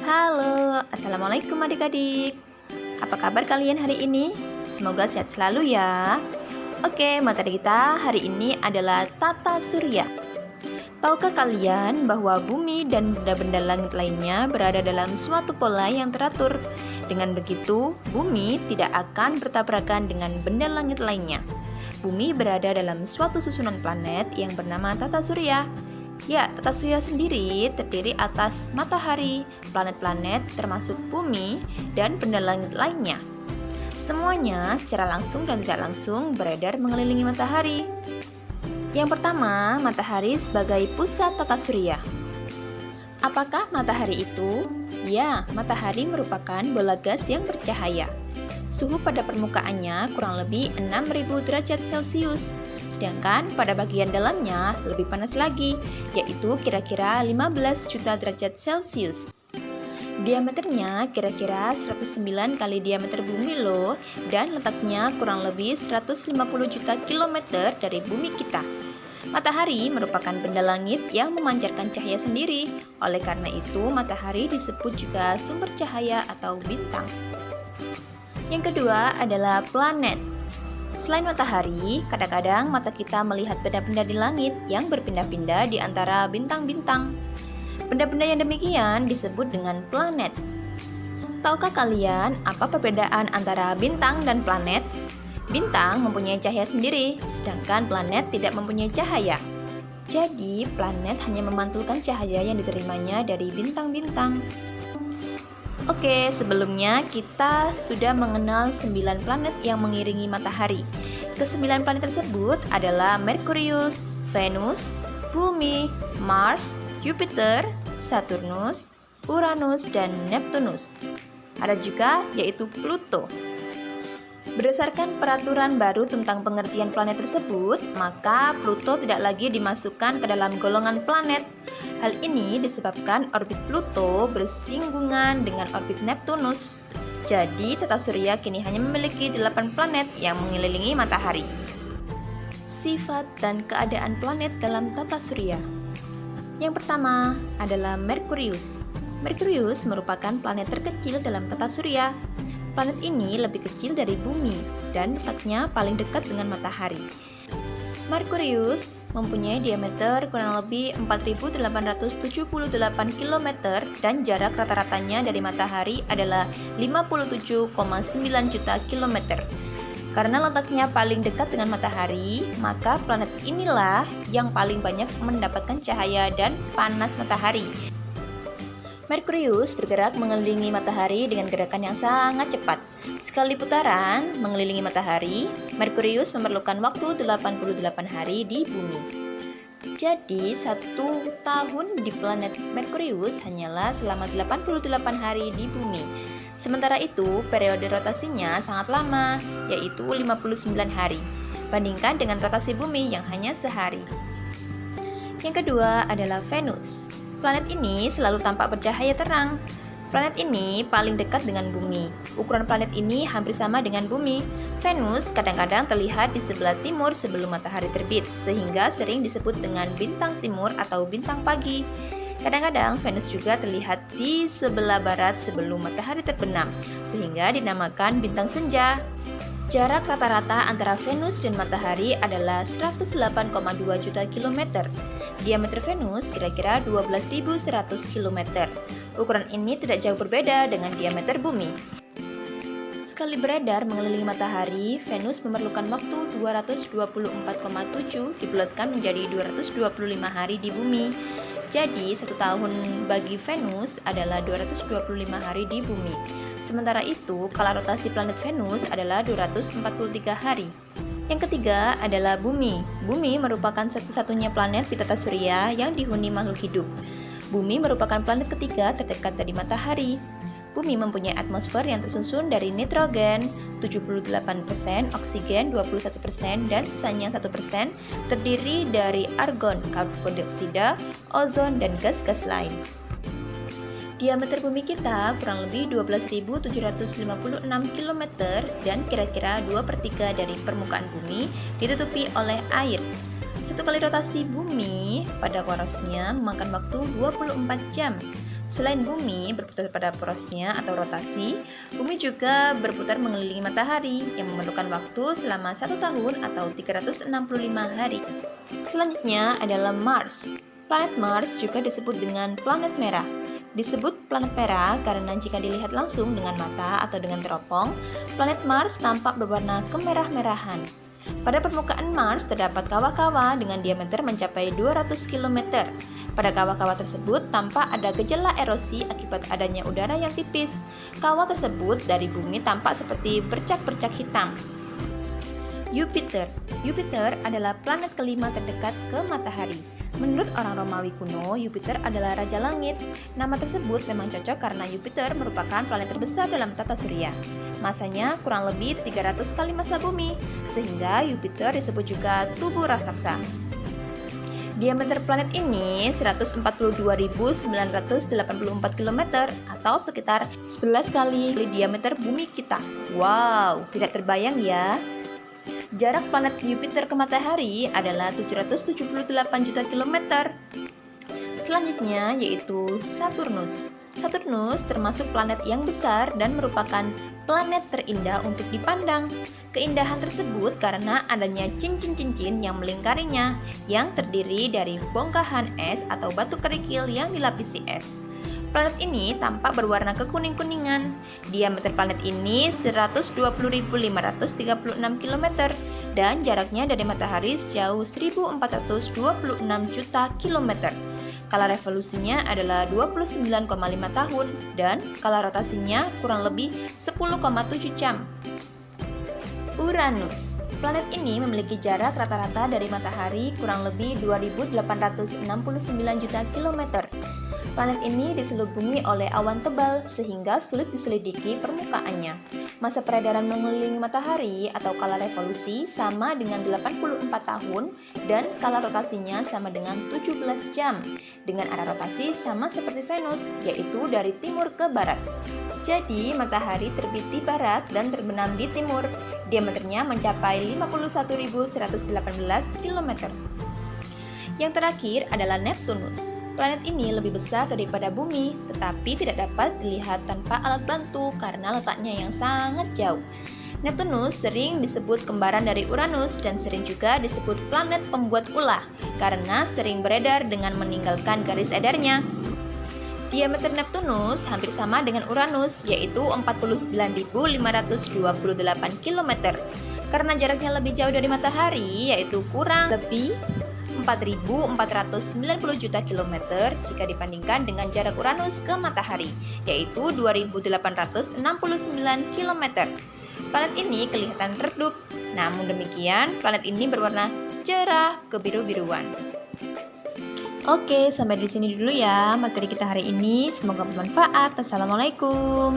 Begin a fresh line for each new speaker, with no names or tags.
Halo, Assalamualaikum adik-adik. Apa kabar kalian hari ini? Semoga sehat selalu ya. Oke, materi kita hari ini adalah tata surya. Tahukah kalian bahwa bumi dan benda-benda langit lainnya berada dalam suatu pola yang teratur? Dengan begitu, bumi tidak akan bertabrakan dengan benda langit lainnya. Bumi berada dalam suatu susunan planet yang bernama tata surya. Ya, tata surya sendiri terdiri atas matahari, planet-planet termasuk bumi, dan benda langit lainnya. Semuanya secara langsung dan tidak langsung beredar mengelilingi matahari. Yang pertama, matahari sebagai pusat tata surya. Apakah matahari itu? Ya, matahari merupakan bola gas yang bercahaya. Suhu pada permukaannya kurang lebih 6.000 derajat Celcius, sedangkan pada bagian dalamnya lebih panas lagi, yaitu kira-kira 15 juta derajat Celcius. Diameternya kira-kira 109 kali diameter bumi loh, dan letaknya kurang lebih 150 juta kilometer dari bumi kita. Matahari merupakan benda langit yang memancarkan cahaya sendiri, oleh karena itu matahari disebut juga sumber cahaya atau bintang. Yang kedua adalah planet. Selain matahari, kadang-kadang mata kita melihat benda-benda di langit yang berpindah-pindah di antara bintang-bintang. Benda-benda yang demikian disebut dengan planet. Tahukah kalian apa perbedaan antara bintang dan planet? Bintang mempunyai cahaya sendiri, sedangkan planet tidak mempunyai cahaya. Jadi, planet hanya memantulkan cahaya yang diterimanya dari bintang-bintang. Oke, sebelumnya kita sudah mengenal 9 planet yang mengiringi matahari. Ke-9 planet tersebut adalah Merkurius, Venus, Bumi, Mars, Jupiter, Saturnus, Uranus, dan Neptunus. Ada juga yaitu Pluto. Berdasarkan peraturan baru tentang pengertian planet tersebut, maka Pluto tidak lagi dimasukkan ke dalam golongan planet. Hal ini disebabkan orbit Pluto bersinggungan dengan orbit Neptunus. Jadi, tata surya kini hanya memiliki 8 planet yang mengelilingi matahari. Sifat dan keadaan planet dalam tata surya. Yang pertama adalah Merkurius. Merkurius merupakan planet terkecil dalam tata surya. Planet ini lebih kecil dari bumi dan letaknya paling dekat dengan matahari. Merkurius mempunyai diameter kurang lebih 4.878 km dan jarak rata-ratanya dari matahari adalah 57,9 juta km. Karena letaknya paling dekat dengan matahari, maka planet inilah yang paling banyak mendapatkan cahaya dan panas matahari. Merkurius bergerak mengelilingi matahari dengan gerakan yang sangat cepat. Sekali putaran mengelilingi matahari, Merkurius memerlukan waktu 88 hari di bumi. Jadi, 1 tahun di planet Merkurius hanyalah selama 88 hari di bumi. Sementara itu, periode rotasinya sangat lama, yaitu 59 hari, bandingkan dengan rotasi bumi yang hanya sehari. Yang kedua adalah Venus. Planet ini selalu tampak bercahaya terang. Planet ini paling dekat dengan bumi. Ukuran planet ini hampir sama dengan bumi. Venus kadang-kadang terlihat di sebelah timur sebelum matahari terbit, sehingga sering disebut dengan bintang timur atau bintang pagi. Kadang-kadang Venus juga terlihat di sebelah barat sebelum matahari terbenam, sehingga dinamakan bintang senja. Jarak rata-rata antara Venus dan matahari adalah 108,2 juta kilometer. Diameter Venus kira-kira 12.100 km. Ukuran ini tidak jauh berbeda dengan diameter bumi. Sekali beredar mengelilingi matahari, Venus memerlukan waktu 224,7 dibulatkan menjadi 225 hari di bumi. Jadi, 1 tahun bagi Venus adalah 225 hari di bumi. Sementara itu, kala rotasi planet Venus adalah 243 hari. Yang ketiga adalah Bumi. Bumi merupakan satu-satunya planet di tata surya yang dihuni makhluk hidup. Bumi merupakan planet ketiga terdekat dari matahari. Bumi mempunyai atmosfer yang tersusun dari nitrogen 78%, oksigen 21%, dan sisanya 1% terdiri dari argon, karbon dioksida, ozon, dan gas-gas lain. Diameter bumi kita kurang lebih 12.756 km dan kira-kira 2/3 dari permukaan bumi ditutupi oleh air. Satu kali rotasi bumi pada porosnya memakan waktu 24 jam. Selain bumi berputar pada porosnya atau rotasi, bumi juga berputar mengelilingi matahari yang memerlukan waktu selama 1 tahun atau 365 hari. Selanjutnya adalah Mars. Planet Mars juga disebut dengan planet merah. Disebut planet merah karena jika dilihat langsung dengan mata atau dengan teropong, planet Mars tampak berwarna kemerah-merahan. Pada permukaan Mars terdapat kawah-kawah dengan diameter mencapai 200 km. Pada kawah-kawah tersebut tampak ada gejala erosi akibat adanya udara yang tipis. Kawah tersebut dari bumi tampak seperti bercak-bercak hitam. Jupiter. Jupiter adalah planet kelima terdekat ke matahari. Menurut orang Romawi kuno, Jupiter adalah raja langit. Nama tersebut memang cocok karena Jupiter merupakan planet terbesar dalam tata surya. Masanya kurang lebih 300 kali massa bumi, sehingga Jupiter disebut juga tubuh raksasa. Diameter planet ini 142.984 km atau sekitar 11 kali diameter bumi kita. Wow, tidak terbayang ya. Jarak planet Jupiter ke matahari adalah 778 juta kilometer. Selanjutnya yaitu Saturnus. Saturnus termasuk planet yang besar dan merupakan planet terindah untuk dipandang. Keindahan tersebut karena adanya cincin-cincin yang melingkarinya, yang terdiri dari bongkahan es atau batu kerikil yang dilapisi es. Planet ini tampak berwarna kekuning-kuningan. Diameter planet ini 120.536 km dan jaraknya dari matahari sejauh 1.426 juta kilometer. Kala revolusinya adalah 29,5 tahun dan kala rotasinya kurang lebih 10,7 jam. Uranus. Planet ini memiliki jarak rata-rata dari matahari kurang lebih 2.869 juta kilometer. Planet ini diselubungi oleh awan tebal sehingga sulit diselidiki permukaannya. Masa peredaran mengelilingi matahari atau kala revolusi sama dengan 84 tahun dan kala rotasinya sama dengan 17 jam. Dengan arah rotasi sama seperti Venus, yaitu dari timur ke barat. Jadi, matahari terbit di barat dan terbenam di timur. Diameternya mencapai 51.118 km. Yang terakhir adalah Neptunus. Planet ini lebih besar daripada bumi, tetapi tidak dapat dilihat tanpa alat bantu karena letaknya yang sangat jauh. Neptunus sering disebut kembaran dari Uranus dan sering juga disebut planet pembuat ulah karena sering beredar dengan meninggalkan garis edarnya. Diameter Neptunus hampir sama dengan Uranus, yaitu 49.528 km. Karena jaraknya lebih jauh dari matahari, yaitu kurang lebih 4.490 juta kilometer jika dibandingkan dengan jarak Uranus ke matahari, yaitu 2.869 km. Planet ini kelihatan redup, namun demikian planet ini berwarna cerah kebiru-biruan. Oke, sampai di sini dulu ya materi kita hari ini. Semoga bermanfaat. Assalamualaikum.